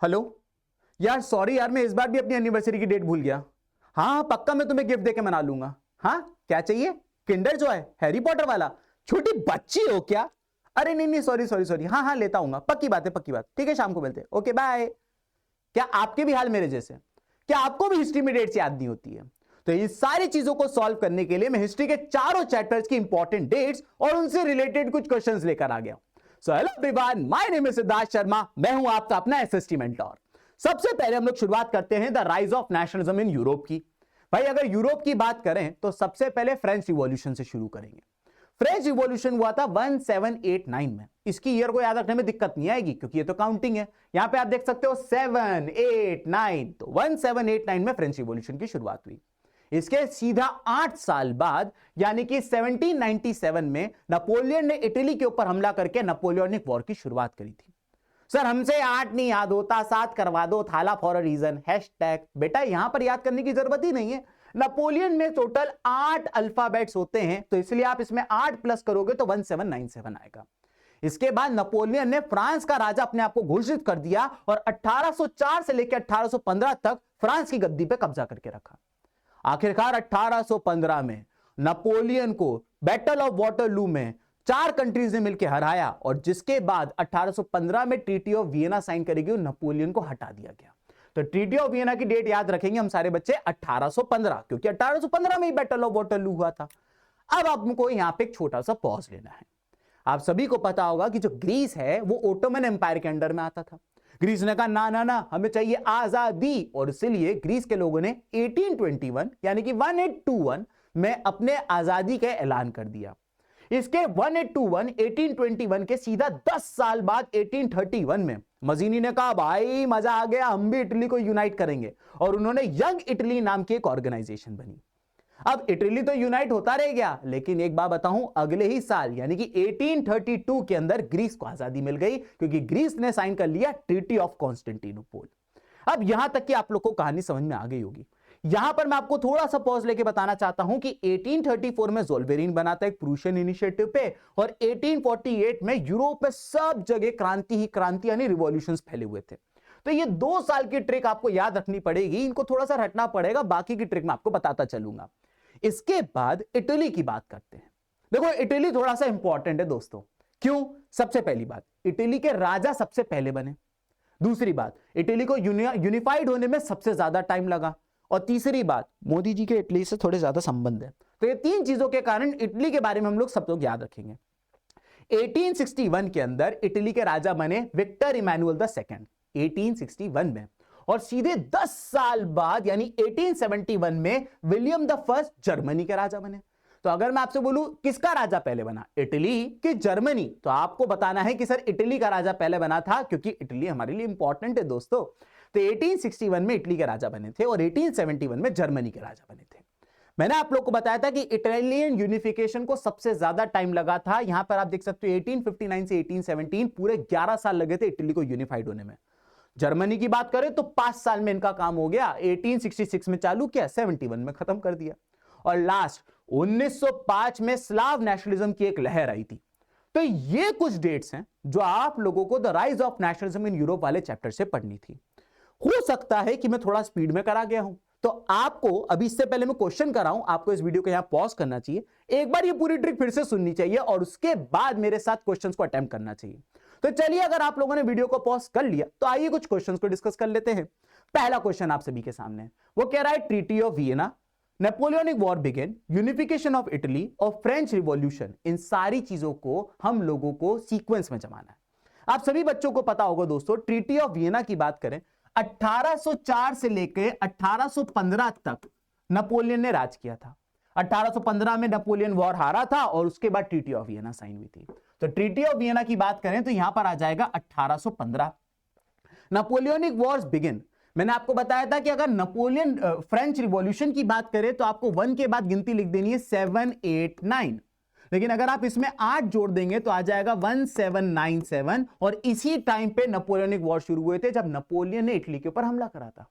Hello यार, sorry यार, मैं इस बार भी अपनी एनिवर्सरी की डेट भूल गया। हाँ हाँ, पक्का मैं तुम्हें गिफ्ट देके मना लूंगा। हाँ, क्या चाहिए? किंडर जो है हैरी पॉटर वाला? छोटी बच्ची हो क्या? अरे नहीं नहीं, सॉरी सॉरी सॉरी, हाँ हाँ लेता हूँ, पक्की बात है, पक्की बात। ठीक है, शाम को मिलते हैं, ओके बाय। क्या आपके भी हाल मेरे जैसे? क्या आपको भी हिस्ट्री में डेट्स याद नहीं होती है? तो इन सारी चीजों को सॉल्व करने के लिए मैं हिस्ट्री के चारों चैप्टर्स की इंपॉर्टेंट डेट्स और उनसे रिलेटेड कुछ क्वेश्चंस लेकर आ गया। So hello everyone, my name is Siddharth Sharma, मैं हूं आपका अपना एसएसटी मेंटोर। सबसे पहले हम लोग शुरुआत करते हैं the rise of nationalism in Europe की। भाई अगर यूरोप की बात करें तो सबसे पहले फ्रेंच रिवॉल्यूशन से शुरू करेंगे। फ्रेंच रिवॉल्यूशन हुआ था 1789 में। इसकी ईयर को याद रखने में दिक्कत नहीं आएगी क्योंकि ये तो काउंटिंग है। यहां पे आप देख सकते हो 7 8 9, तो 1789 में फ्रेंच रिवॉल्यूशन की शुरुआत हुई। इसके सीधा 8 साल बाद यानी कि 1797 में नेपोलियन ने इटली के ऊपर हमला करके नेपोलियनिक वॉर की शुरुआत करी थी। सर हमसे 8 नहीं याद होता, 7 करवा दो, थाला फॉर अ रीजन, हैशटैग। बेटा यहां पर याद करने की जरूरत ही नहीं है। नेपोलियन में टोटल 8 अल्फाबेट्स होते हैं, तो इसलिए आप इसमें 8 प्लस करोगे तो 1797 आएगा। इसके बाद नेपोलियन ने फ्रांस का राजा अपने आप को घोषित कर दिया और 1804 से लेकर 1815 तक फ्रांस की गद्दी पे कब्जा करके रखा। आखिरकार 1815 में नेपोलियन को बैटल ऑफ वाटरलू में 4 कंट्रीज ने मिलकर हराया और जिसके बाद 1815 में ट्रीटी ऑफ वियना साइन करेगी और नेपोलियन को हटा दिया गया। तो ट्रीटी ऑफ वियना की डेट याद रखेंगे हम सारे बच्चे 1815, क्योंकि 1815 में ही बैटल ऑफ वाटरलू हुआ था। अब आपको यहां पे एक छोटा सा पॉज लेना है। आप सभी को पता होगा कि जो ग्रीस है वो ओटोमन एम्पायर के अंडर में आता था। ग्रीस ने कहा ना ना ना, हमें चाहिए आजादी, और इसलिए ग्रीस के लोगों ने 1821 यानी कि 1821 में अपने आजादी का ऐलान कर दिया। इसके 1821 के सीधा 10 साल बाद 1831 में मजीनी ने कहा भाई मजा आ गया, हम भी इटली को यूनाइट करेंगे, और उन्होंने यंग इटली नाम की एक ऑर्गेनाइजेशन बनी। अब इटली तो यूनाइट होता रह गया, लेकिन एक बात बताऊं, अगले ही साल यानी कि 1832 के अंदर ग्रीस को आजादी मिल गई, क्योंकि ग्रीस ने साइन कर लिया ट्रीटी ऑफ कॉन्स्टेंटिनोपल। अब यहां तक कि आप लोग को कहानी समझ में आ गई होगी। यहां पर मैं आपको थोड़ा सा पॉज लेके बताना चाहता हूं कि 1834 में जोल्वेरिन बना था एक प्रूशियन इनिशिएटिव पे, और 1848 में यूरोप में सब जगह क्रांति ही क्रांति यानी रिवॉल्यूशंस फैले हुए थे। तो ये 2 साल की ट्रिक आपको याद रखनी पड़ेगी, इनको थोड़ा सा हटना पड़ेगा, बाकी की ट्रिक मैं आपको बताता चलूंगा। इसके बाद इटली की बात करते हैं। देखो इटली थोड़ा सा इंपॉर्टेंट है दोस्तों। क्यों? सबसे पहली बात, इटली के राजा सबसे पहले बने। दूसरी बात, इटली को यूनिफाइड होने में सबसे ज्यादा टाइम लगा। और तीसरी बात, मोदी जी के इटली से थोड़े ज्यादा संबंध है। तो ये 3 चीजों के कारण इटली के बारे में हम लोग सब लोग याद रखेंगे। 1861 के अंदर इटली के राजा बने विक्टर इमैनुअल II, 1861 में। और सीधे 10 साल बाद यानी 1871 में विलियम द फर्स्ट जर्मनी के राजा बने। तो अगर मैं आपसे बोलूं किसका राजा पहले बना, इटली कि जर्मनी, तो आपको बताना है कि सर इटली का राजा पहले बना था, क्योंकि इटली हमारे लिए इंपॉर्टेंट है दोस्तों। तो 1861 में इटली के राजा बने थे और 1871 में जर्मनी के राजा बने थे। मैंने आप लोग को बताया था कि इटालियन यूनिफिकेशन को सबसे ज्यादा टाइम लगा था। यहां पर आप देख सकते हो 1859 से 1817 पूरे 11 साल लगे थे इटली को यूनिफाइड होने में। जर्मनी की बात करें तो 5 साल में इनका काम हो गया, 1866 में चालू किया, 71 में खत्म कर दिया। और लास्ट 1905 में स्लाव नेशनलिज्म की एक लहर आई थी। तो ये कुछ डेट्स हैं जो आप लोगों को the rise of nationalism in Europe वाले चैप्टर से पढ़नी थी। हो सकता है कि मैं थोड़ा स्पीड में करा गया हूं, तो आपको अभी इससे पहले मैं क्वेश्चन कराऊं, आपको इस वीडियो को यहां पॉज करना चाहिए, एक बार ये पूरी ट्रिक फिर से सुननी चाहिए और उसके बाद मेरे साथ क्वेश्चंस को अटेम्प्ट करना चाहिए। तो चलिए, अगर आप लोगों ने वीडियो को पॉज कर लिया तो आइए कुछ क्वेश्चंस को डिस्कस कर लेते हैं। पहला क्वेश्चन आप सभी के सामने है, वो कह रहा है treaty of Vienna, Napoleonic war begin, unification of Italy और फ्रेंच रिवॉल्यूशन, इन सारी चीजों को हम लोगों को सीक्वेंस में जमाना है। आप सभी बच्चों को पता होगा दोस्तों, ट्रीटी ऑफ वियना की बात करें 1804 से लेकर 1815 तक नेपोलियन ने राज किया था। 1815 में नेपोलियन वॉर हारा था और उसके बाद ट्रीटी ऑफ वियना साइन हुई थी। तो ट्रीटी ऑफ वियना की बात करें तो यहां पर आ जाएगा 1815। नेपोलियनिक वॉर्स बिगिन, मैंने आपको बताया था कि अगर नेपोलियन फ्रेंच रिवॉल्यूशन की बात करें तो आपको 1 के बाद गिनती लिख देनी है 7 8 9, लेकिन अगर आप इसमें 8 जोड़ देंगे तो आ जाएगा 1797, और इसी टाइम पे नेपोलियनिक वॉर शुरू हुए थे जब नेपोलियन ने इटली के ऊपर हमला करा था।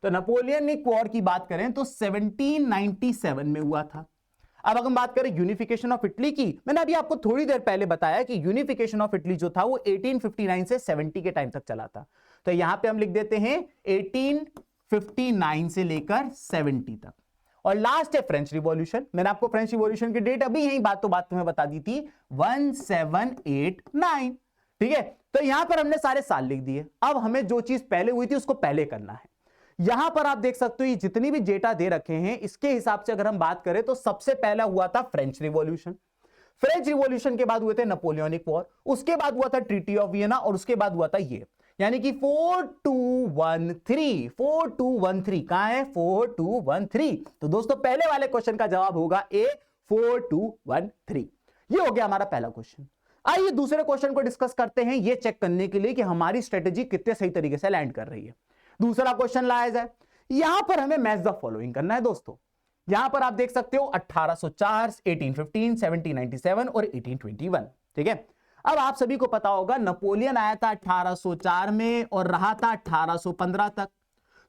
तो नेपोलियनिक वॉर की बात करें तो 1797 में हुआ था। अब अगर हम बात करें यूनिफिकेशन ऑफ इटली की, मैंने अभी आपको थोड़ी देर पहले बताया कि यूनिफिकेशन ऑफ इटली जो था वो 1859 से 70 के टाइम तक चला था। तो यहां पे हम लिख देते हैं 1859 से लेकर 70 तक। और लास्ट है फ्रेंच रिवॉल्यूशन। मैंने आपको फ्रेंच रिवॉल्यूशन की डेट अभी यही बातों बात में बता दी थी, 1789। ठीक है, तो यहां पर हमने सारे साल लिख दिए। अब हमें जो चीज पहले हुई थी उसको पहले करना है। यहां पर आप देख सकते हो ये जितनी भी डेटा दे रखे हैं इसके हिसाब से अगर हम बात करें तो सबसे पहला हुआ था फ्रेंच रिवॉल्यूशन। फ्रेंच रिवॉल्यूशन के बाद हुए थे नेपोलियनिक वॉर, उसके बाद हुआ था ट्रीटी ऑफ वियना, और उसके बाद हुआ था ये, यानी कि 4213 कहां है 4213। तो दोस्तों पहले वाले क्वेश्चन का जवाब होगा ए 4213। ये हो गया हमारा पहला क्वेश्चन। आइए दूसरे क्वेश्चन को डिस्कस करते हैं, ये चेक करने के लिए कि हमारी स्ट्रेटेजी कितने सही तरीके से लैंड कर रही है। दूसरा क्वेश्चन लाया जाए, यहां पर हमें मैच द फॉलोइंग करना है दोस्तों। यहां पर आप देख सकते हो 1804, 1815, 1797 और 1821। ठीक है, अब आप सभी को पता होगा नेपोलियन आया था 1804 में और रहा था 1815 तक।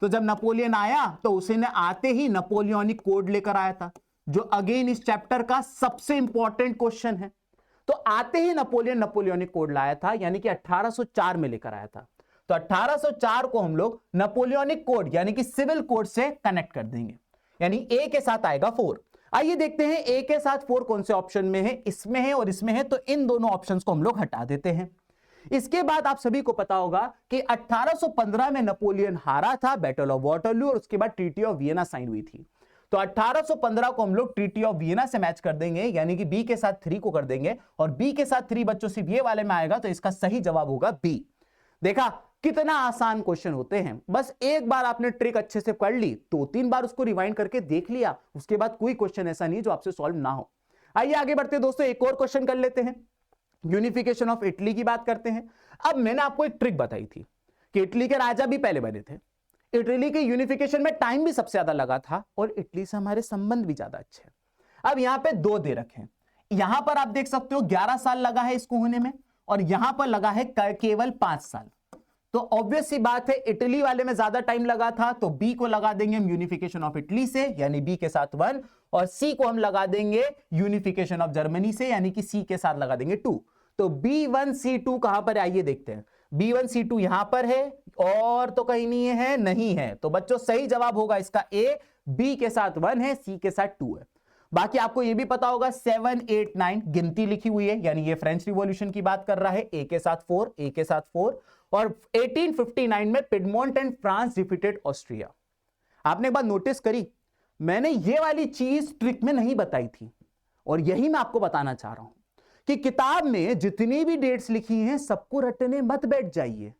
तो जब नेपोलियन आया तो उसने आते ही नेपोलियनिक कोड लेकर आया था, जो अगेन इस चैप्टर का सबसे इंपॉर्टेंट क्वेश्चन है। तो आते ही नेपोलियनिक कोड लाया था, यानी कि 1804 में लेकर आया था। तो 1804 को हम लोग नेपोलियनिक कोड यानी कि सिविल कोड से कनेक्ट कर देंगे, यानी ए के साथ आएगा 4। आइए देखते हैं ए के साथ 4 कौन से ऑप्शन में है, इसमें है और इसमें है, तो इन दोनों ऑप्शंस को हम लोग हटा देते हैं। इसके बाद आप सभी को पता होगा कि 1815 में नेपोलियन हारा था, बैटल ऑफ वाटरलू, और उसके बाद ट्रीटी ऑफ वियना साइन हुई थी। तो 1815 को हम लोग ट्रीटी ऑफ वियना से मैच कर देंगे, यानी कि बी के साथ 3 को कर देंगे, और बी के साथ 3 बच्चों सिर्फ ये वाले में आएगा, तो इसका सही जवाब होगा बी। देखा कितना आसान क्वेश्चन होते हैं, बस एक बार आपने ट्रिक अच्छे से कर ली, 2-3 बार उसको रिवाइंड करके देख लिया, उसके बाद कोई क्वेश्चन ऐसा नहीं जो आपसे सॉल्व ना हो। आइए आगे बढ़ते हैं दोस्तों, एक और क्वेश्चन कर लेते हैं। यूनिफिकेशन ऑफ इटली की बात करते हैं। अब मैंने आपको एक ट्रिक बताई थी कि इटली के राजा भी पहले बने थे, इटली के यूनिफिकेशन में टाइम भी सबसे ज्यादा लगा था, और इटली से हमारे संबंध भी ज्यादा अच्छे हैं। अब यहां पे 2 दे रखे हैं, यहां पर आप देख सकते हो 11 साल लगा है इसको होने में, और यहां पर लगा है केवल 5 साल। तो ऑब्वियस सी बात है इटली वाले में ज्यादा टाइम लगा था, तो बी को लगा देंगे हम यूनिफिकेशन ऑफ इटली से, यानी बी के साथ 1, और सी को हम लगा देंगे यूनिफिकेशन ऑफ जर्मनी से, यानी कि सी के साथ लगा देंगे 2। तो B1C2 कहां पर है, आइए देखते हैं। B1C2 यहां पर है, और तो कहीं नहीं है। तो बच्चों सही जवाब होगा इसका ए, बी के साथ 1 है, सी के साथ 2 है। बाकी आपको यह भी पता होगा 7, 8, 9 गिनती लिखी हुई है, यानी ये फ्रेंच रिवॉल्यूशन की बात कर रहा है, ए के साथ 4, ए के साथ 4। और 1859 में Piedmont and France defeated Austria. आपने एक बात नोटिस करी, मैंने ये वाली चीज ट्रिक में नहीं बताई थी, और यही मैं आपको बताना चाह रहा हूं कि किताब में जितनी भी डेट्स लिखी हैं सबको रटने मत बैठ जाइए,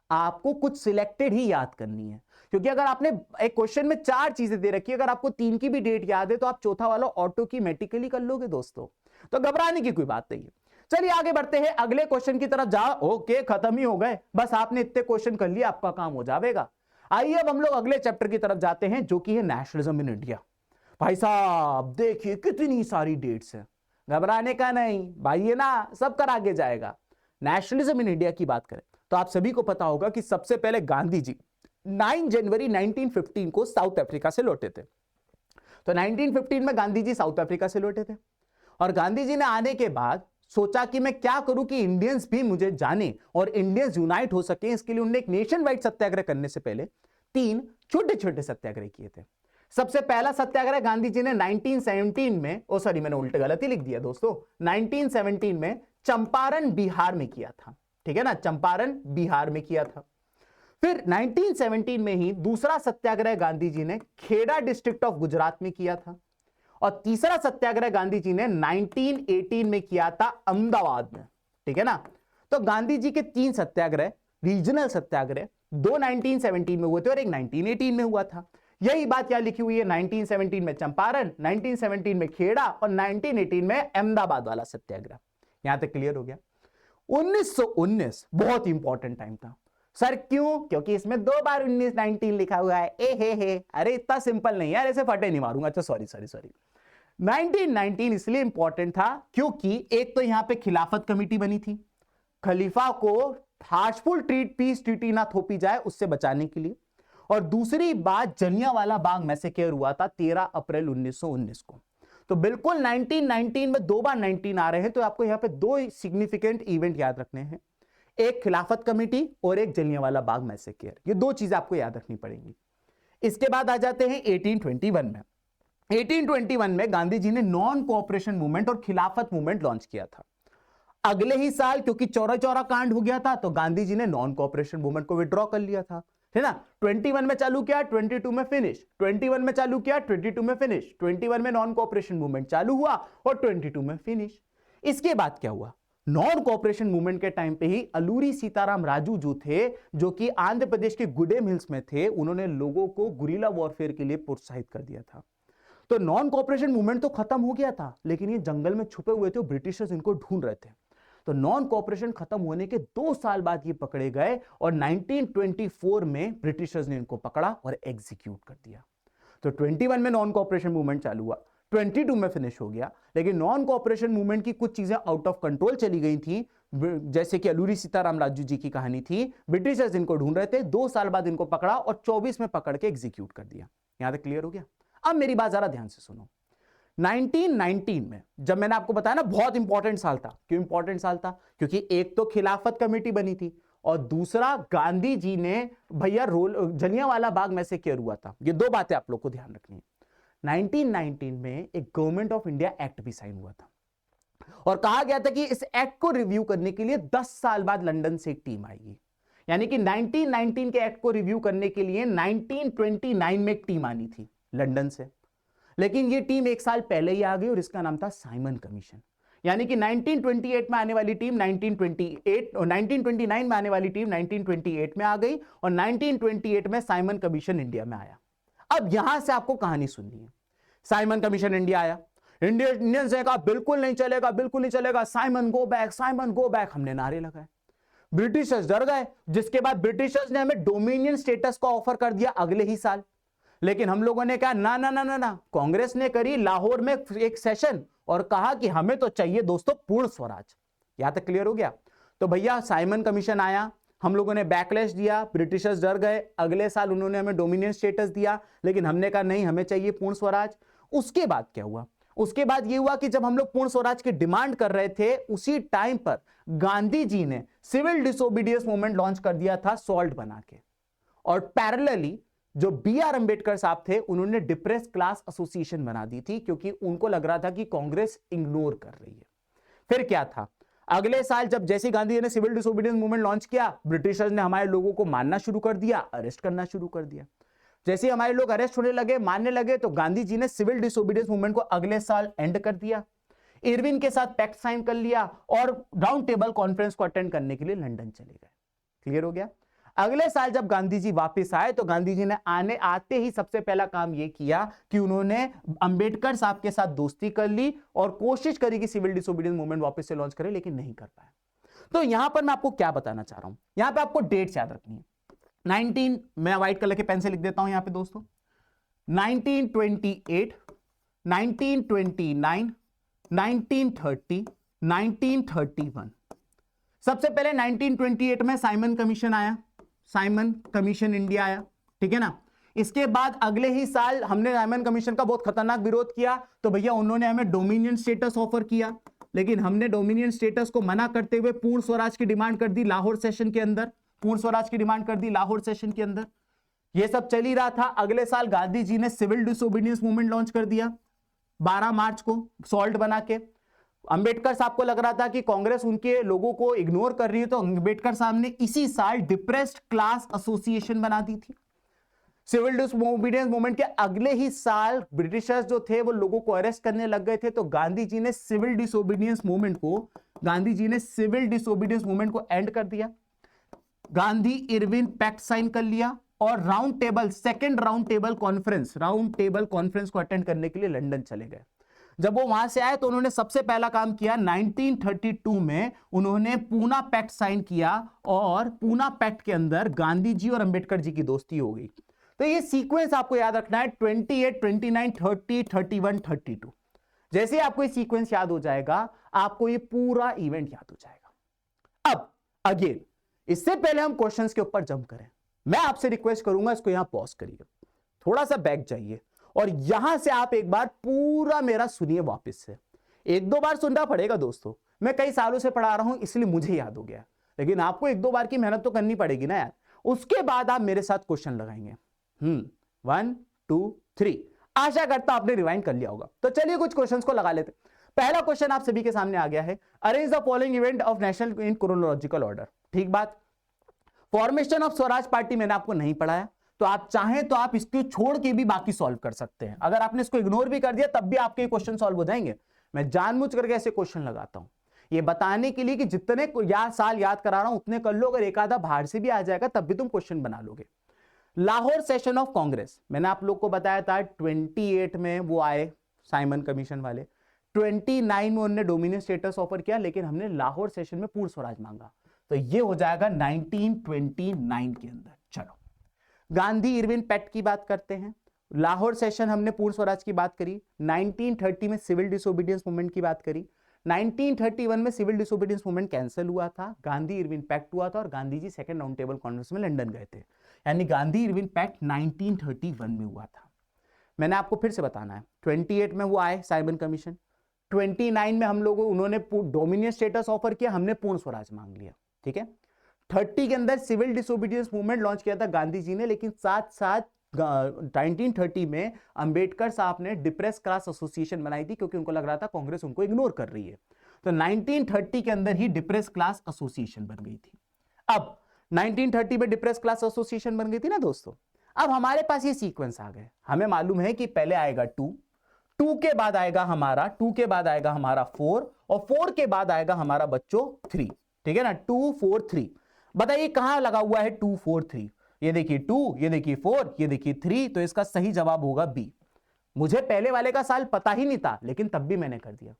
आपको कुछ सिलेक्टेड ही याद करनी है। क्योंकि अगर आपने एक क्वेश्चन में 4 चीजें दे रखी है, अगर आपको 3 की भी डेट याद है तो आप चौथा वाला ऑटोमेटिकली कर लोगे दोस्तों, तो घबराने की कोई बात नहीं है। चलिए आगे बढ़ते हैं, अगले क्वेश्चन की तरफ जाओ। ओके, खत्म ही हो गए, बस आपने इतने क्वेश्चन कर लिए, आपका काम हो जाएगा। आइए अब हम लोग अगले चैप्टर की तरफ जाते हैं, जो कि है नेशनलिज्म इन इंडिया। भाई साहब देखिए कितनी सारी डेट्स हैं, घबराने का नहीं भाई, ये ना सब कर आगे जाएगा। नेशनलिज्म इन इंडिया की बात करें तो आप सभी को पता होगा कि सबसे पहले गांधी जी 9 जनवरी 1915 को साउथ अफ्रीका से लौटे थे। तो 1915 में गांधी जी साउथ अफ्रीका से लौटे थे, और गांधी जी ने आने के बाद सोचा कि मैं क्या करूं कि इंडियंस भी मुझे जाने और इंडियंस यूनाइट हो सके। इसके लिए उन्होंने एक नेशन वाइड सत्याग्रह करने से पहले 3 छोटे छोटे सत्याग्रह किए थे। सबसे पहला सत्याग्रह गांधी जी ने 1917 में, मैंने उल्टे गलती लिख दिया दोस्तों, 1917 में चंपारण बिहार में किया था। ठीक है ना, चंपारण बिहार में किया था। फिर 1917 में ही दूसरा सत्याग्रह गांधी जी ने खेड़ा डिस्ट्रिक्ट ऑफ गुजरात में किया था, और तीसरा सत्याग्रह गांधी जी ने 1918 में किया था अहमदाबाद में। ठीक है ना, तो गांधी जी के 3 सत्याग्रह, रीजनल सत्याग्रह, 2 1917 में हुए थे और एक 1918 में हुआ था। यही बात यहां लिखी हुई है, 1917 में चंपारण, 1917 में खेड़ा और 1918 में अहमदाबाद वाला सत्याग्रह। यहां तक क्लियर हो गया। 1919 बहुत इंपॉर्टेंट टाइम था सर, क्यों? क्योंकि इसमें 2 बार 1919 लिखा हुआ है। हे अरे इतना सिंपल नहीं यार, ऐसे फटे नहीं मारूंगा। अच्छा सॉरी 1919 इसलिए इंपॉर्टेंट था क्योंकि एक तो यहां पे खिलाफत कमेटी बनी थी, खलीफा को हार्शफुल पीस ट्रीटी ना थोपी जाए उससे बचाने के लिए, और दूसरी बात जलियांवाला बाग मैसेकर हुआ था 13 अप्रैल 1919 को। तो बिल्कुल 1919 में 2 बार 19 आ रहे हैं, तो आपको यहां पे 2 सिग्निफिकेंट इवेंट याद रखने हैं, एक खिलाफत कमेटी और एक जलियांवाला बाग मैसेकर। ये 2 चीजें आपको याद रखनी पड़ेंगी। इसके बाद आ जाते हैं 1821 में। 1821 में गांधी जी ने नॉन कोऑपरेशन मूवमेंट और खिलाफत मूवमेंट लॉन्च किया था। अगले ही साल क्योंकि चौरा चौरा कांड हो गया था, तो गांधी जी ने नॉन कोऑपरेशन मूवमेंट को विड्रॉ कर लिया था, है ना। 21 में चालू किया, 22 में फिनिश, 21 में चालू किया, 22 में फिनिश, 21 में नॉन कोऑपरेशन मूवमेंट चालू हुआ और 22 में फिनिश। इसके बाद क्या हुआ, नॉन कोऑपरेशन मूवमेंट के टाइम पे ही अलूरी सीताराम राजू जो थे, जो कि आंध्र प्रदेश के गुडेम हिल्स में थे, उन्होंने लोगों को गुरिल्ला वॉरफेयर के लिए प्रोत्साहित कर दिया था। तो नॉन कोऑपरेशन मूवमेंट तो खत्म हो गया था, लेकिन ये जंगल में छुपे हुए थे, ब्रिटिशर्स इनको ढूंढ रहे थे। तो नॉन कोऑपरेशन खत्म होने के 2 साल बाद ये पकड़े गए और 1924 में ब्रिटिशर्स ने इनको पकड़ा और एग्जीक्यूट कर दिया। तो 21 में नॉन कोऑपरेशन मूवमेंट चालू हुआ, 22 में फिनिश हो गया, लेकिन नॉन कोऑपरेशन मूवमेंट की कुछ चीजें आउट ऑफ कंट्रोल चली गई थी, जैसे कि अलूरी सीताराम राजू जी की कहानी थी। ब्रिटिशर्स इनको ढूंढ रहे थे, 2 साल बाद इनको पकड़ा और 24 में पकड़ के एग्जीक्यूट कर दिया। यहां तक क्लियर हो गया। अब मेरी बात जरा ध्यान से सुनो। 1919 में जब मैंने आपको बताया ना बहुत इंपॉर्टेंट साल था, क्यों इंपॉर्टेंट साल था, क्योंकि एक तो खिलाफत कमेटी बनी थी और दूसरा गांधी जी ने भैया जलियांवाला बाग मैसेकर हुआ था। ये 2 बातें आप लोग को ध्यान रखनी है। 1919 में एक गवर्नमेंट ऑफ इंडिया एक्ट भी साइन हुआ था और कहा गया था कि इस एक्ट को रिव्यू करने के लिए 10 साल बाद लंदन से एक टीम आएगी। यानी कि 1919 के एक्ट को रिव्यू करने के लिए 1929 में एक टीम आनी थी लंदन से, लेकिन ये टीम 1 साल पहले ही आ गई और इसका नाम था साइमन कमीशन। यानी कि 1928 में आने वाली टीम 1928 और 1929 में आने वाली टीम 1928 में आ गई और 1928 में साइमन कमीशन इंडिया में आया। अब यहां से आपको कहानी सुननी है। साइमन कमीशन इंडिया आया, इंडियंस ने कहा बिल्कुल नहीं चलेगा, बिल्कुल नहीं चलेगा, Simon go back, Simon go back, हमने नारे लगाए। ब्रिटिशर्स डर गए, जिसके बाद ब्रिटिशर्स ने हमें डोमिनियन स्टेटस का ऑफर कर दिया अगले ही साल। लेकिन हम लोगों ने कहा ना ना ना ना ना, कांग्रेस ने करी लाहौर में एक सेशन और कहा कि हमें तो चाहिए दोस्तों पूर्ण स्वराज। यहां तक क्लियर हो गया। तो भैया साइमन कमीशन आया, हम लोगों ने बैकलैश दिया, ब्रिटिशर्स डर गए, अगले साल उन्होंने हमें डोमिनियन स्टेटस दिया, लेकिन हमने कहा नहीं, हमें चाहिए पूर्ण स्वराज। उसके बाद क्या हुआ, उसके बाद यह हुआ कि जब हम लोग पूर्ण स्वराज की डिमांड कर रहे थे, उसी टाइम पर गांधी जी ने सिविल डिसोबीडियंस मूवमेंट लॉन्च कर दिया था सॉल्ट बना के। और पैरेलली जो B.R. अंबेडकर साहब थे, उन्होंने डिप्रेस क्लास एसोसिएशन बना दी थी, क्योंकि उनको लग रहा था कि कांग्रेस इग्नोर कर रही है। फिर क्या था, अगले साल जब जैसे गांधी जी ने सिविल डिसोबीडियंस मूवमेंट लॉन्च किया, ब्रिटिशर्स ने हमारे लोगों को मारना शुरू कर दिया, अरेस्ट करना शुरू कर दिया। जैसे हमारे लोग अरेस्ट होने लगे, मारने लगे, तो गांधी जी ने सिविल डिसोबीडियंस मूवमेंट को अगले साल एंड कर दिया, इरविन के साथ पैक्ट साइन कर लिया और राउंड टेबल कॉन्फ्रेंस को अटेंड करने के लिए लंदन चले गए। क्लियर हो गया। अगले साल जब गांधी जी वापस आए, तो गांधी जी ने आते ही सबसे पहला काम यह किया कि उन्होंने अंबेडकर साहब के साथ दोस्ती कर ली और कोशिश करी कि सिविल डिसोबीडियंस मूवमेंट वापस से लॉन्च करें, लेकिन नहीं कर पाए। तो यहां पर मैं आपको क्या बताना चाह रहा हूं, यहां पे आपको डेट्स याद रखनी है। 19, मैं व्हाइट कलर के पेन से लिख देता हूं यहां पे दोस्तों, 1928, 1929, 1930, 1931। सबसे पहले 1928 में साइमन कमीशन आया, साइमन कमीशन इंडिया आया, ठीक है ना। इसके बाद अगले ही साल हमने साइमन कमीशन का बहुत खतरनाक विरोध किया, तो भैया उन्होंने हमें डोमिनियन स्टेटस ऑफर किया, लेकिन हमने डोमिनियन स्टेटस को मना करते हुए पूर्ण स्वराज की डिमांड कर दी लाहौर सेशन के अंदर, पूर्ण स्वराज की डिमांड कर दी लाहौर सेशन के अंदर। यह सब चल ही रहा था। अगले साल गांधी जी ने सिविल डिसोबीडियंस मूवमेंट लॉन्च कर दिया 12 मार्च को सॉल्ट बना के। अंबेडकर साहब को लग रहा था कि कांग्रेस उनके लोगों को इग्नोर कर रही है, तो अंबेडकर साहब ने इसी साल डिप्रेस्ड क्लास एसोसिएशन बना दी थी। सिविल डिसोबीडियंस मूवमेंट के अगले ही साल ब्रिटिशर्स जो थे वो लोगों को अरेस्ट करने लग गए थे, तो गांधी जी ने सिविल डिसोबीडियंस मूवमेंट को एंड कर दिया। गांधी इरविन पैक्ट साइन कर लिया और सेकेंड राउंड टेबल कॉन्फ्रेंस को अटेंड करने के लिए लंदन चले गए। जब वो वहां से आए तो उन्होंने सबसे पहला काम किया, 1932 में उन्होंने पूना पैक्ट साइन किया और पूना पैक्ट के अंदर गांधी जी और अंबेडकर जी की दोस्ती हो गई। तो ये सीक्वेंस आपको याद रखना है, 28, 29, 30, 31, 32। जैसे आपको ये सीक्वेंस याद हो जाएगा, आपको ये पूरा इवेंट याद हो जाएगा। अब अगेन, इससे पहले हम क्वेश्चंस के ऊपर जंप करें, मैं आपसे रिक्वेस्ट करूंगा इसको यहां पॉज करिए, थोड़ा सा बैक जाइए और यहां से आप एक बार पूरा मेरा सुनिए वापस से, एक दो बार सुनना पड़ेगा दोस्तों, मैं कई सालों से पढ़ा रहा हूं इसलिए मुझे याद हो गया, लेकिन आपको एक दो बार की मेहनत तो करनी पड़ेगी ना यार, उसके बाद आप मेरे साथ क्वेश्चन लगाएंगे। 1 2 3, आशा करता आपने रिवाइंड कर लिया होगा। तो चलिए कुछ क्वेश्चंस को लगा लेते। पहला क्वेश्चन आप सभी के सामने आ गया है, arrange the following event of national in chronological order. ठीक बात, फॉर्मेशन ऑफ स्वराज पार्टी मैंने आपको नहीं पढ़ाया, तो आप चाहें तो आप इसको छोड़ के भी बाकी सॉल्व कर सकते हैं। अगर आपने इसको इग्नोर भी कर दिया तब भी आपके क्वेश्चन सॉल्व हो जाएंगे। मैं जानबूझ करके ऐसे क्वेश्चन लगाता हूं ये बताने के लिए कि जितने साल याद करा रहा हूं उतने कर लो, अगर एक आधा बाहर से भी आ जाएगा तब भी तुम क्वेश्चन बना लोगे। लाहौर सेशन ऑफ कांग्रेस मैंने आप लोग को बताया था 28 में वो आए साइमन कमीशन वाले, 29 में उन्होंने डोमिनियन स्टेटस ऑफर किया, लेकिन हमने लाहौर सेशन में पूर्ण स्वराज मांगा, तो ये हो जाएगा 1929 के अंदर। चलो गांधी इरविन पैक्ट की बात करते हैं, लाहौर सेशन हमने पूर्ण स्वराज की बात करी, 1930 में सिविल डिसोबीडियंस मूवमेंट की बात करी, 1931 में सिविल डिसोबीडियंस मूवमेंट कैंसिल हुआ था, गांधी इरविन पैक्ट हुआ था और Gandhi ji second round table conference में लंदन गए थे, यानी गांधी इरविन पैक्ट 1931 में हुआ था। मैंने आपको फिर से बताना है, 28 में वो आए साइमन कमीशन, 29 में हम लोगों उन्होंने डोमिनियन स्टेटस ऑफर किया, हमने पूर्ण स्वराज मांग लिया। ठीक है, 30 के अंदर सिविल डिसोबीडियंस मूवमेंट लॉन्च किया था गांधी जी ने, लेकिन साथ साथ 1930 में अंबेडकर साहब ने डिप्रेस क्लास एसोसिएशन बनाई थी, क्योंकि उनको लग रहा था कांग्रेस उनको इग्नोर कर रही है, तो 1930 के अंदर ही डिप्रेस क्लास एसोसिएशन बन गई थी। अब 1930 में डिप्रेस क्लास एसोसिएशन बन गई थी ना दोस्तों, अब हमारे पास ये सीक्वेंस आ गए, हमें मालूम है कि पहले आएगा 2 के बाद आएगा हमारा 4 और 4 के बाद आएगा हमारा बच्चों 3। ठीक है ना, 2 4 3, बताइए कहां लगा हुआ है 2 4 3, ये देखिए 2, ये देखिए 4, ये देखिए 3, तो इसका सही जवाब होगा बी। मुझे पहले वाले का साल पता ही नहीं था, लेकिन तब भी मैंने कर दिया,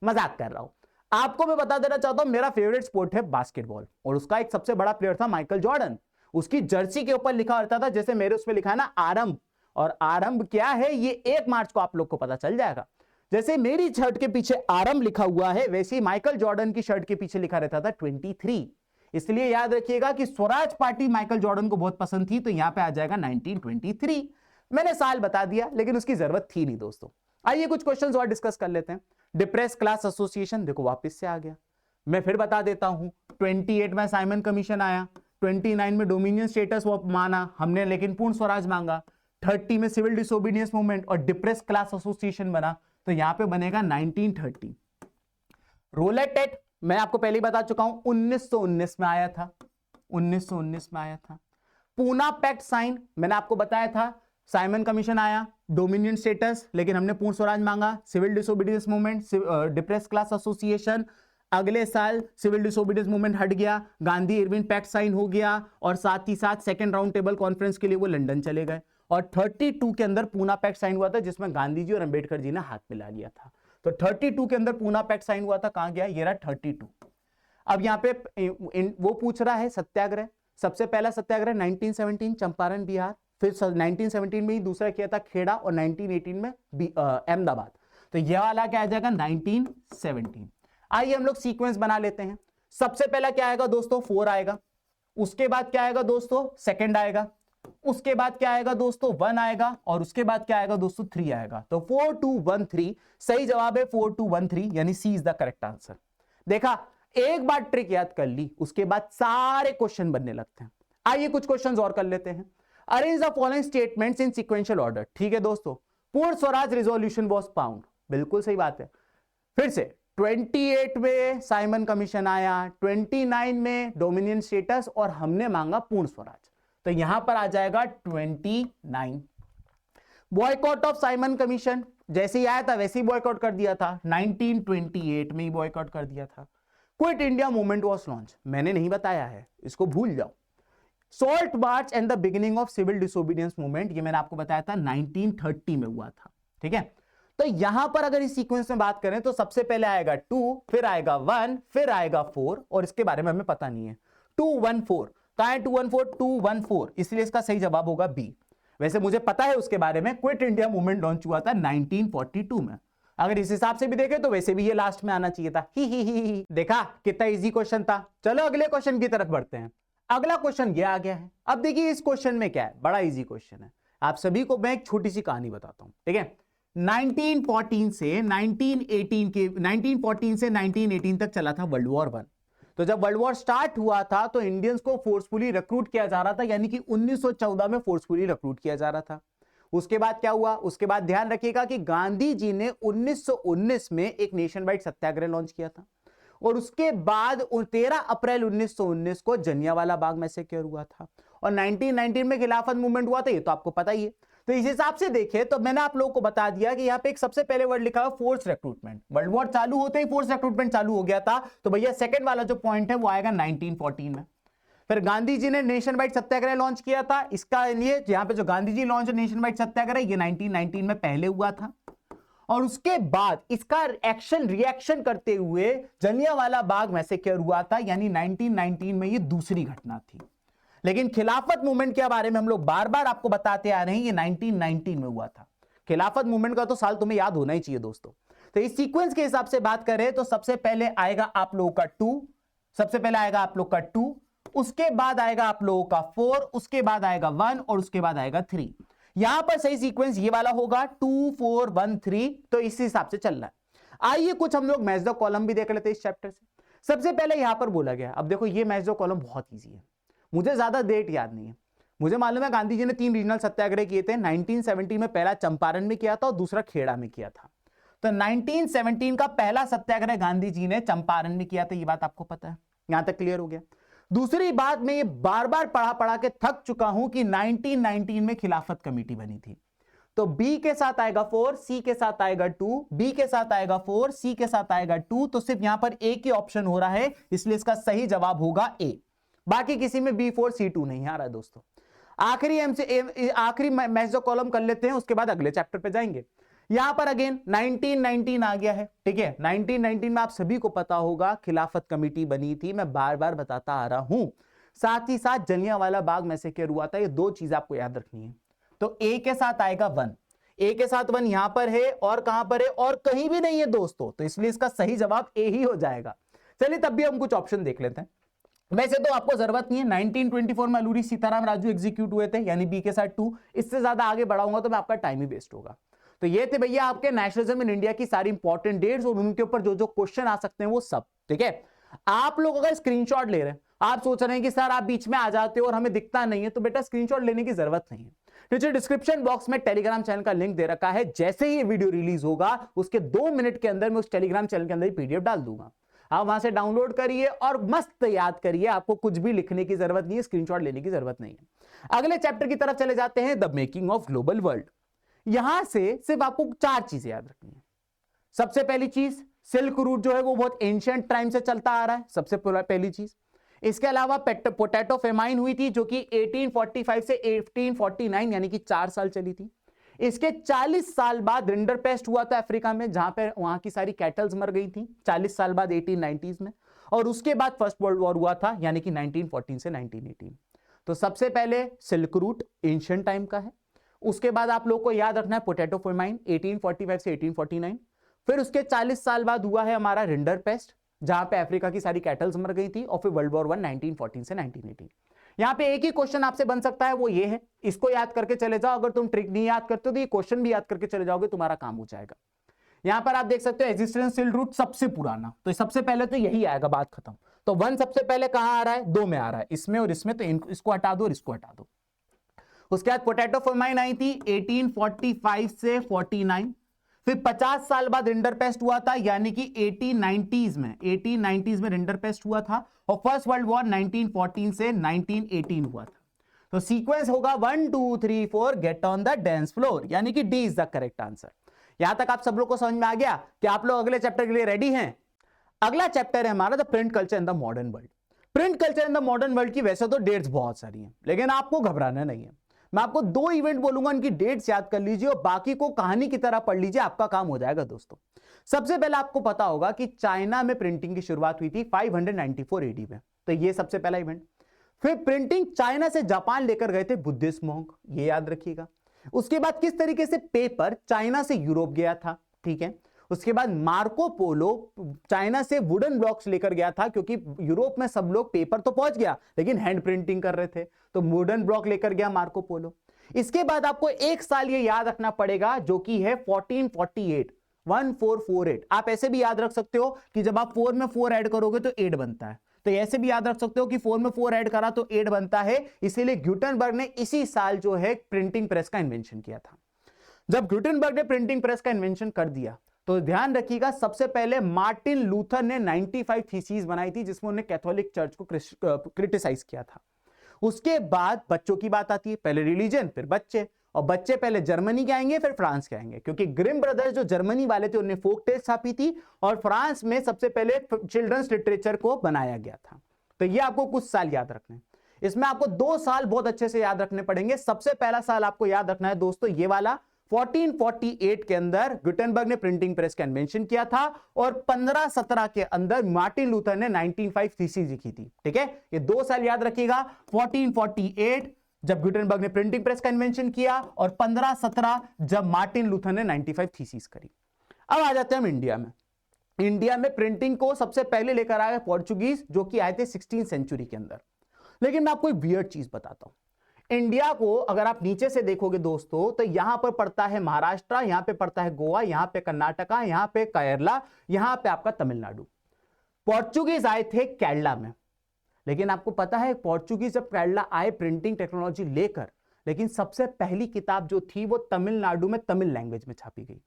मजाक कर रहा हूं। आपको मैं बता देना चाहता हूं मेरा फेवरेट स्पोर्ट है बास्केटबॉल, और उसका एक सबसे बड़ा प्लेयर था माइकल जॉर्डन, उसकी जर्सी के ऊपर लिखा रहता था, जैसे मेरे उसमें लिखा है ना आरंभ, और आरंभ क्या है ये 1 मार्च को आप लोग को पता चल जाएगा। जैसे मेरी शर्ट के पीछे आरंभ लिखा हुआ है, वैसे ही माइकल जॉर्डन की शर्ट के पीछे लिखा रहता था 23। इसलिए याद रखिएगा कि स्वराज पार्टी माइकल जॉर्डन को बहुत पसंद थी, तो यहां पे आ जाएगा 1923। मैंने साल बता दिया, लेकिन उसकी जरूरत थी नहीं दोस्तों। आइए कुछ क्वेश्चंस और डिस्कस कर लेते हैं। डिप्रेस क्लास एसोसिएशन देखो वापस से आ गया, मैं फिर बता देता हूं, 28 में साइमन कमीशन आया, 29 में डोमिनियन स्टेटस माना हमने, लेकिन पूर्ण स्वराज मांगा, 30 में सिविल डिसोबीडियंस मूवमेंट और डिप्रेस क्लास एसोसिएशन बना, तो यहां पे बनेगा 1930। रोलेट एक्ट मैं आपको पहले ही बता चुका हूं 1919 में आया था, 1919 में आया था। पूना पैक्ट साइन मैंने आपको बताया था, साइमन कमीशन आया, डोमिनियन स्टेटस, लेकिन हमने पूर्ण स्वराज मांगा, civil disobedience movement, depressed class association, अगले साल सिविल डिसोबीडियंस मूवमेंट हट गया, गांधी इरविन पैक्ट साइन हो गया, और साथ ही साथ सेकंड राउंड टेबल कॉन्फ्रेंस के लिए वो लंदन चले गए, और 32 के अंदर पूना पैक्ट साइन हुआ था, जिसमें गांधी जी और अंबेडकर जी ने हाथ मिला लिया था। तो 32 के अंदर पूना पैक्ट साइन हुआ था, कहां गया, ये रहा 32। अब यहाँ पे वो पूछ रहा है सत्याग्रह, सबसे पहला सत्याग्रह 1917 चंपारण बिहार, फिर 1917 में ही दूसरा किया था खेड़ा, और 1918 में अहमदाबाद, तो यह वाला क्या आ जाएगा 1917। आइए हम लोग सीक्वेंस बना लेते हैं। सबसे पहला क्या आएगा दोस्तों 4 आएगा, उसके बाद क्या आएगा दोस्तों सेकंड आएगा, उसके बाद क्या आएगा दोस्तों 1 आएगा, और उसके बाद क्या आएगा दोस्तों 3 आएगा। तो 4 2 1 3 सही जवाब है 4 2 1 3, यानी सी इज द करेक्ट आंसर। देखा, एक बार ट्रिक याद कर ली, उसके बाद सारे क्वेश्चन बनने लगते हैं। आइए कुछ क्वेश्चंस और कर लेते हैं। Arrange the following statements in sequential order. ठीक है दोस्तों, पूर्ण स्वराज रिजोल्यूशन वाज फाउंड, बिल्कुल सही बात है। फिर से 28 में साइमन कमीशन आया, 29 में डोमिनियन स्टेटस, और हमने मांगा पूर्ण स्वराज, तो यहां पर आ जाएगा 29। बॉयकॉट ऑफ साइमन कमीशन जैसे ही आया था वैसे ही बॉयकॉट कर दिया था, 1928 में ही बॉयकॉट कर दिया था। Quit India movement was launch, मैंने नहीं बताया है, इसको भूल जाओ। Salt march and the beginning of civil disobedience movement, ये मैंने आपको बताया था 1930 में हुआ था। ठीक है, तो यहां पर अगर इस सीक्वेंस में बात करें तो सबसे पहले आएगा 2, फिर आएगा 1, फिर आएगा 4, और इसके बारे में हमें पता नहीं है। 214 कहां है, 214, इसलिए इसका सही जवाब होगा बी। वैसे मुझे पता है उसके बारे में, क्विट इंडिया मूवमेंट लॉन्च हुआ था 1942 में। अगर इस हिसाब से भी देखें तो वैसे भी ये लास्ट में आना चाहिए था। ही। देखा कितना इजी क्वेश्चन था। चलो अगले क्वेश्चन की तरफ बढ़ते हैं। अगला क्वेश्चन ये आ गया है। अब देखिए इस क्वेश्चन में क्या है, बड़ा इजी क्वेश्चन है, आप सभी को मैं एक छोटी सी कहानी बताता हूं, ठीक है। 1914 से 1918 तक चला था वर्ल्ड वॉर 1। तो जब वर्ल्ड वॉर स्टार्ट हुआ था तो इंडियंस को फोर्सफुली रिक्रूट किया जा रहा था, यानी कि 1914 में फोर्सफुली रिक्रूट किया जा रहा था। उसके बाद क्या हुआ, उसके बाद ध्यान रखिएगा कि गांधी जी ने 1919 में एक नेशन वाइड सत्याग्रह लॉन्च किया था, और उसके बाद 13 अप्रैल 1919 को जलियांवाला बाग मैसेकर हुआ था, और 1919 में खिलाफत मूवमेंट हुआ था, ये तो आपको पता ही है। तो इस हिसाब से देखें तो मैंने आप लोगों को बता दिया कि यहां पे एक सबसे पहले वर्ड लिखा हुआ फोर्स रिक्रूटमेंट। वर्ल्ड वॉर चालू होते ही फोर्स रिक्रूटमेंट चालू हो गया था, तो भैया सेकंड वाला जो पॉइंट है वो आएगा 1914 में। फिर गांधी जी ने नेशन वाइड सत्याग्रह लॉन्च किया था। इसका लिए यहां पे जो Gandhi ji launch nation wide सत्याग्रह, ये 1919 में पहले हुआ था, और उसके बाद इसका रिएक्शन करते हुए जलियांवाला बाग मैसेकर हुआ था, यानी 1919 में ये दूसरी घटना थी। लेकिन खिलाफत मूवमेंट के बारे में हम लोग बार बार आपको बताते आ रहे हैं, ये 1919 में हुआ था। खिलाफत मूवमेंट का तो साल तुम्हें याद होना ही चाहिए दोस्तों। तो इस सीक्वेंस के हिसाब से बात करें तो सबसे पहले आएगा आप लोगों का 2, सबसे पहले आएगा आप लोग का 2, उसके बाद आएगा आप लोगों का 4, उसके बाद आएगा 1, और उसके बाद आएगा 3। यहां पर सही सीक्वेंस ये वाला होगा 2 4 1 3, तो इस हिसाब से चल रहा है। आइए कुछ हम लोग मैच द कॉलम भी देख लेते हैं इस चैप्टर से। सबसे पहले यहां पर बोला गया, अब देखो ये मैच द कॉलम बहुत ईजी है, मुझे ज्यादा डेट याद नहीं है। मुझे मालूम है गांधी जी ने 3 रीजनल सत्याग्रह किए थे। 1917 में पहला चंपारण में किया था और दूसरा खेड़ा में किया था। तो 1917 का पहला सत्याग्रह गांधी जी ने चंपारण में किया था, ये बात आपको पता है, यहां तक क्लियर हो गया। दूसरी बात, मैं ये बार बार पढ़ा के थक चुका हूं कि 1919 में खिलाफत कमेटी बनी थी। तो बी के साथ आएगा 4, सी के साथ आएगा 2, बी के साथ आएगा 4, सी के साथ आएगा 2, तो सिर्फ यहां पर एक ही ऑप्शन हो रहा है, इसलिए इसका सही जवाब होगा ए। बाकी किसी में B4 C2 नहीं आ रहा है दोस्तों। आखिरी मैच जो कॉलम कर लेते हैं, उसके बाद अगले चैप्टर पे जाएंगे। यहां पर अगेन 1919 आ गया है, ठीक है। 1919 में आप सभी को पता होगा खिलाफत कमेटी बनी थी, मैं बार बार बताता आ रहा हूं। साथ ही साथ जलियांवाला बाग मैसेकर हुआ था, ये 2 चीज आपको याद रखनी है। तो ए के साथ आएगा 1, ए के साथ 1 यहां पर है, और कहां पर है, और कहीं भी नहीं है दोस्तों, तो इसलिए इसका सही जवाब ए ही हो जाएगा। चलिए तब भी हम कुछ ऑप्शन देख लेते हैं। वैसे तो आपको जरूरत नहीं है, 1924 में अलूरी सीताराम राजू एग्जीक्यूट हुए थे, यानी बी के साथ 2। इससे ज्यादा आगे बढ़ाऊंगा तो मैं आपका टाइम ही वेस्ट होगा। तो ये थे भैया आपके नेशनलिज्म इन इंडिया की सारी इंपॉर्टेंट डेट्स, और उनके ऊपर जो जो क्वेश्चन आ सकते हैं वो सब, ठीक है। आप लोग अगर स्क्रीनशॉट ले रहे हैं, आप सोच रहे हैं कि सर आप बीच में आ जाते हो और हमें दिखता नहीं है, तो बेटा स्क्रीनशॉट लेने की जरूरत नहीं है। नीचे डिस्क्रिप्शन बॉक्स में टेलीग्राम चैनल का लिंक दे रखा है, जैसे ही ये वीडियो रिलीज होगा उसके 2 मिनट के अंदर मैं उस टेलीग्राम चैनल के अंदर पीडीएफ डाल दूंगा। आप वहां से डाउनलोड करिए और मस्त याद करिए, आपको कुछ भी लिखने की जरूरत नहीं है, स्क्रीनशॉट लेने की जरूरत नहीं है। अगले चैप्टर की तरफ चले जाते हैं, the making of global world. यहां से सिर्फ आपको 4 चीजें याद रखनी है। सबसे पहली चीज, सिल्क रूट जो है वो बहुत एंशिएंट टाइम से चलता आ रहा है, सबसे पहली चीज। इसके अलावा पोटैटो फेमाइन हुई थी, जो कि 1845 से 1849 यानी कि 4 साल चली थी। इसके 40 साल बाद रिंडरपेस्ट हुआ था अफ्रीका में, जहां पे वहां की सारी कैटल्स मर गई थी 40 साल बाद 1890s में। और उसके बाद फर्स्ट वर्ल्ड वॉर हुआ था, यानी कि 1914 से 1918। तो सबसे पहले सिल्क रूट एंशिएंट टाइम का है। उसके बाद आप लोग को याद रखना है पोटैटो फेमाइन 1845 से 1849। फिर उसके 40 साल बाद हुआ है हमारा रिंडरपेस्ट, जहां पे अफ्रीका की सारी कैटल्स मर गई थी। और फिर वर्ल्ड वॉर 1 1914 से 1918। यहां पे एक ही क्वेश्चन आपसे बन सकता है, वो ये है, इसको याद करके चले जाओ। अगर तुम ट्रिक नहीं याद करते हो तो ये क्वेश्चन भी याद करके चले जाओगे, तुम्हारा काम हो जाएगा। यहां पर आप देख सकते हो एक्जिस्टेंशियल रूट सबसे पुराना, तो सबसे पहले तो यही आएगा, बात खत्म। तो 1 सबसे पहले कहां आ रहा है, 2 में आ रहा है, इसमें और इसमें, तो इसको हटा दो और इसको हटा दो। उसके बाद पोटैटो फेमाइन आई थी 1845 से 49। फिर 50 साल बाद रिंडरपेस्ट हुआ था, यानी कि 1890s में रिंडरपेस्ट हुआ था। और फर्स्ट वर्ल्ड वॉर 1914 से 1918 हुआ था। तो सीक्वेंस होगा 1 2 3 4 get on the dance floor, यानी कि D is the correct answer. यहां तक आप सब लोग को समझ में आ गया कि आप लोग अगले चैप्टर के लिए रेडी हैं। अगला चैप्टर है हमारा the print culture in the modern world. Print culture in the modern world की वैसे तो डेट्स बहुत सारी हैं, लेकिन आपको घबराना नहीं है। मैं आपको 2 इवेंट बोलूंगा, उनकी डेट्स याद कर लीजिए और बाकी को कहानी की तरह पढ़ लीजिए, आपका काम हो जाएगा दोस्तों। सबसे पहले आपको पता होगा कि चाइना में प्रिंटिंग की शुरुआत हुई थी 594 एडी में, तो ये सबसे पहला इवेंट। फिर प्रिंटिंग चाइना से जापान लेकर गए थे बुद्धिस्ट मॉन्क, ये याद रखिएगा। उसके बाद किस तरीके से पेपर चाइना से यूरोप गया था, ठीक है। उसके बाद मार्को पोलो चाइना से वुडन ब्लॉक्स लेकर गया था, क्योंकि यूरोप में सब लोग पेपर तो पहुंच गया लेकिन हैंड प्रिंटिंग कर रहे थे, तो वुडन ब्लॉक लेकर गया मार्को पोलो। इसके बाद आपको एक साल ये याद रखना पड़ेगा जो कि है 1448, 1448। आप ऐसे भी याद रख सकते हो कि जब आप 4 में 4 ऐड करोगे तो 8 बनता है, तो ऐसे भी याद रख सकते हो कि 4 में 4 ऐड करा तो 8 बनता है। इसीलिए गुटेनबर्ग ने इसी साल जो है प्रिंटिंग प्रेस का इन्वेंशन किया था। जब गुटेनबर्ग ने प्रिंटिंग प्रेस का इन्वेंशन कर दिया तो ध्यान रखिएगा, सबसे पहले मार्टिन लूथर ने 95 थीसिस बनाई थी जिसमें उन्होंने कैथोलिक चर्च को क्रिटिसाइज किया था। उसके बाद बच्चों की बात आती है, पहले रिलीजन फिर बच्चे, और बच्चे पहले जर्मनी के आएंगे फिर फ्रांस के आएंगे, क्योंकि ग्रिम ब्रदर्स जो जर्मनी वाले थे उन्होंने फोक टेल्स छापी थी और फ्रांस में सबसे पहले चिल्ड्रंस लिटरेचर को बनाया गया था। तो ये आपको कुछ साल याद रखने, इसमें आपको 2 साल बहुत अच्छे से याद रखने पड़ेंगे। सबसे पहला साल आपको याद रखना है दोस्तों ये वाला, 1448 के अंदर गुटेनबर्ग ने प्रिंटिंग प्रेस का इन्वेंशन किया था और 1517 के अंदर मार्टिन लूथर ने 95 थीसिस लिखी थी। ठीक है, ये 2 साल याद रखिएगा, 1448 जब गुटेनबर्ग ने प्रिंटिंग प्रेस का इन्वेंशन किया और 1517 जब मार्टिन लूथर ने 95 थीसिस करी। अब आ जाते हैं हम इंडिया में। इंडिया में प्रिंटिंग को सबसे पहले लेकर आए पोर्चुगीज, जो कि आए थे 16वीं सेंचुरी के अंदर। लेकिन मैं आपको एक वियर्ड चीज बताता हूं, इंडिया को अगर आप नीचे से देखोगे दोस्तों तो यहां पर पड़ता है महाराष्ट्र, यहां पे पड़ता है गोवा, यहां पे कर्नाटका, यहां पे केरला, यहां पे आपका तमिलनाडु। पोर्चुगीज आए थे केरला में, लेकिन आपको पता है पोर्चुगीज जब केरला आए प्रिंटिंग टेक्नोलॉजी लेकर, लेकिन सबसे पहली किताब जो थी वो तमिलनाडु में तमिल लैंग्वेज में छापी गई,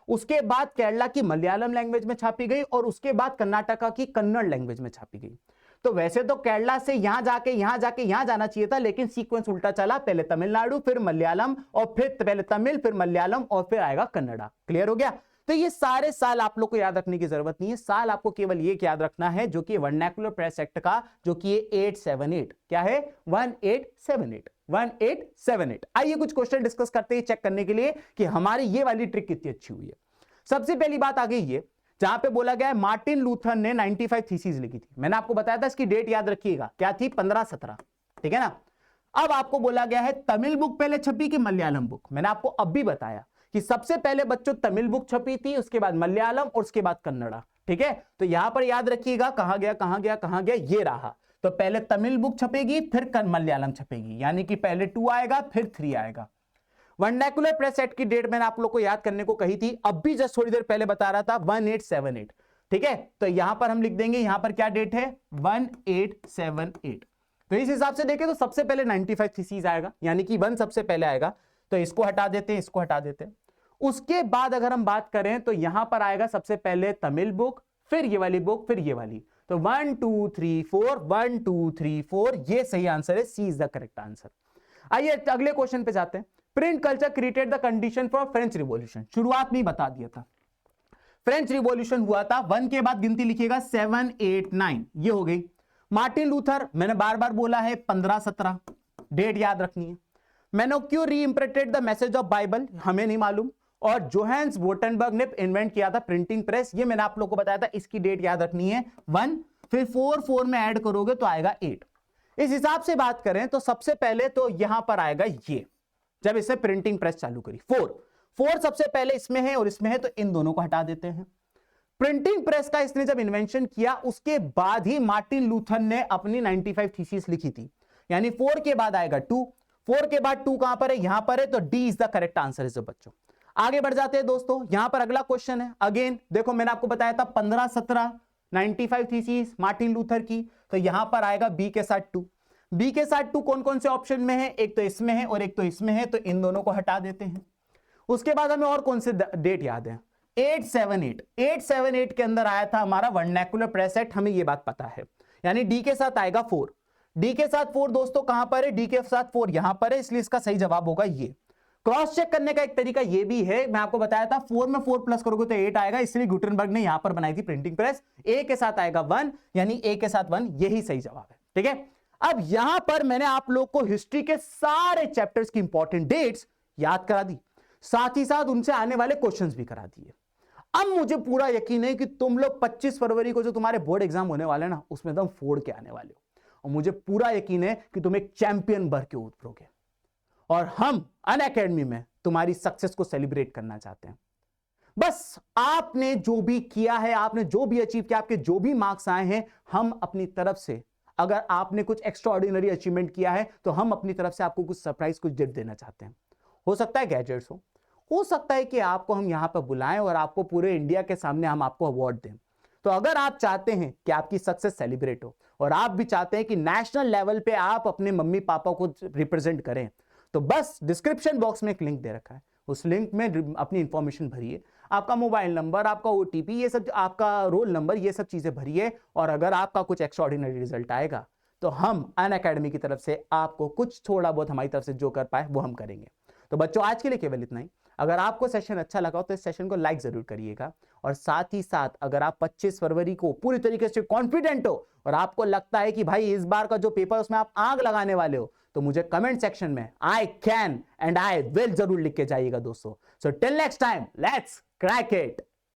उसके बाद केरला की मलयालम लैंग्वेज में छापी गई और उसके बाद कर्नाटका की कन्नड़ लैंग्वेज में छापी गई। तो वैसे तो केरला से यहां जाके यहां जाना चाहिए था, लेकिन सीक्वेंस उल्टा चला, पहले तमिलनाडु फिर मलयालम और फिर पहले तमिल फिर मलयालम और फिर आएगा कन्नड़ा। क्लियर हो गया? तो ये सारे साल आप लोग को याद रखने की जरूरत नहीं है, साल आपको केवल ये याद रखना है जो कि वर्नाकुलर प्रेस एक्ट का, जो कि 878 क्या है, 1878। आइए कुछ क्वेश्चन डिस्कस करते हैं चेक करने के लिए कि हमारी ये वाली ट्रिक कितनी अच्छी हुई है। सबसे पहली बात आ गई ये, जहां पे बोला गया है मार्टिन लूथर ने 95 थीसिस लिखी थी। मैंने आपको बताया था इसकी डेट याद रखिएगा, क्या थी, 1517। ठीक है ना। अब आपको बोला गया है तमिल बुक पहले छपी कि मलयालम बुक। मैंने आपको अब भी बताया कि सबसे पहले बच्चों तमिल बुक छपी थी, उसके बाद मलयालम और उसके बाद कन्नड़ा। ठीक है, तो यहां पर याद रखिएगा कहां गया, ये रहा। तो पहले तमिल बुक छपेगी फिर मलयालम छपेगी, यानी कि पहले 2 आएगा फिर 3 आएगा। वर्नाकुलर प्रेस एक्ट की डेट मैंने आप लोग को याद करने को कही थी, अब भी जस्ट थोड़ी देर पहले बता रहा था, 1878। ठीक है, तो यहां पर हम लिख देंगे, यहां पर क्या डेट है, 1878। तो इस हिसाब से देखें तो सबसे पहले 95 थीसिस आएगा, यानी कि 1 सबसे पहले आएगा, तो इसको हटा देते हैं, इसको हटा देते हैं। उसके बाद अगर हम बात करें तो यहां पर आएगा सबसे पहले तमिल बुक, फिर ये वाली बुक, फिर ये वाली। तो 1 2 3 4, 1 2 3 4, ये सही आंसर है, सी इज द करेक्ट आंसर। आइए अगले क्वेश्चन पे जाते हैं। Print culture created the condition for French revolution, शुरुआत में ही बता दिया था। फ्रेंच रिवॉल्यूशन हुआ था, 1 के बाद गिनती लिखिएगा 7 8 9, ये हो गई। मार्टिन लूथर, मैंने बार बार बोला है 1517, डेट याद रखनी है। मैंने क्यों रीइंप्रिंटेड द मैसेज ऑफ बाइबल, हमें नहीं मालूम। और जोहान्स गुटेनबर्ग ने इन्वेंट किया था प्रिंटिंग प्रेस, ये मैंने आप लोगों को बताया था, इसकी डेट याद रखनी है 1, फिर 4 में ऐड करोगे तो आएगा 8। इस हिसाब से बात करें तो सबसे पहले तो यहां पर आएगा ये, जब इसे प्रिंटिंग प्रेस चालू करी, 4 सबसे पहले इसमें है और इसमें है, तो इन दोनों को हटा देते हैं। प्रिंटिंग प्रेस का इसने जब इन्वेंशन किया उसके बाद ही मार्टिन लूथर ने अपनी 95 थीसिस लिखी थी, यानी 4 के बाद आएगा 2, 4 के बाद 2 कहां पर है, यहां पर है, तो D is the correct answer is बच्चों। आगे बढ़ जाते हैं दोस्तों, यहां पर अगला क्वेश्चन है। अगेन देखो मैंने आपको बताया था 1517 95 थीसिस मार्टिन लूथर की, तो यहां पर आएगा बी के साथ 2। बी के साथ 2 कौन कौन से ऑप्शन में है, एक तो इसमें है और एक तो इसमें है, तो इन दोनों को हटा देते हैं। उसके बाद हमें और कौन से डेट याद है, 878 के अंदर आया था हमारा वर्नाकुलर प्रेस एक्ट, हमें यह बात पता है, यानी डी के साथ आएगा 4। डी के साथ 4 दोस्तों कहां पर है, डी के साथ 4 यहां पर है, इसलिए इसका सही जवाब होगा ये। क्रॉस चेक करने का एक तरीका ये भी है, मैं आपको बताया था 4 में 4 प्लस करोगे तो 8 आएगा, इसलिए गुटेनबर्ग ने यहां पर बनाई थी प्रिंटिंग प्रेस। ए के साथ आएगा 1, यानी ए के साथ 1, यही सही जवाब है। ठीक है, अब यहां पर मैंने आप लोग को हिस्ट्री के सारे चैप्टर्स की इंपॉर्टेंट डेट्स याद करा दी, साथ ही साथ उनसे आने वाले क्वेश्चंस भी करा दिए। अब मुझे पूरा यकीन है कि तुम लोग 25 फरवरी को जो तुम्हारे बोर्ड एग्जाम होने वाले ना, उसमें तुम फोड़ के आने वाले हो, और मुझे पूरा यकीन है कि तुम एक चैंपियन बन के उभरोगे, और हम अनअकैडमी में तुम्हारी सक्सेस को सेलिब्रेट करना चाहते हैं। बस आपने जो भी किया है, आपने जो भी अचीव किया, आपके जो भी मार्क्स आए हैं, हम अपनी तरफ से अगर आपने कुछ एक्स्ट्रा ऑर्डिनरी अचीवमेंट किया है तो हम अपनी तरफ से आपको कुछ सरप्राइज, कुछ गिफ्ट देना चाहते हैं। हो सकता है गैजेट्स हो सकता है कि आपको हम यहां पर बुलाएं और आपको पूरे इंडिया के सामने हम आपको अवार्ड दें। तो अगर आप चाहते हैं कि आपकी सक्सेस सेलिब्रेट हो और आप भी चाहते हैं कि नेशनल लेवल पे आप अपने मम्मी पापा को रिप्रेजेंट करें, तो बस डिस्क्रिप्शन बॉक्स में एक लिंक दे रखा है, उस लिंक में अपनी इंफॉर्मेशन भरिए, आपका मोबाइल नंबर, आपका ओटीपी, ये सब, आपका रोल नंबर, ये सब चीजें भरिए। और अगर आपका कुछ एक्स्ट्राऑर्डिनरी रिजल्ट आएगा तो हम अनअकैडमी की तरफ से आपको कुछ थोड़ा बहुत हमारी तरफ से जो कर पाए वो हम करेंगे। तो बच्चों आज के लिए केवल इतना ही। अगर आपको सेशन अच्छा लगा हो तो इस सेशन को लाइक जरूर करिएगा, और साथ ही साथ अगर आप 25 फरवरी को पूरी तरीके से कॉन्फिडेंट हो और आपको लगता है कि भाई इस बार का जो पेपर उसमें आप आग लगाने वाले हो, तो मुझे कमेंट सेक्शन में I can and I will जरूर लिख के जाइएगा दोस्तों। So till next time, let's crack it.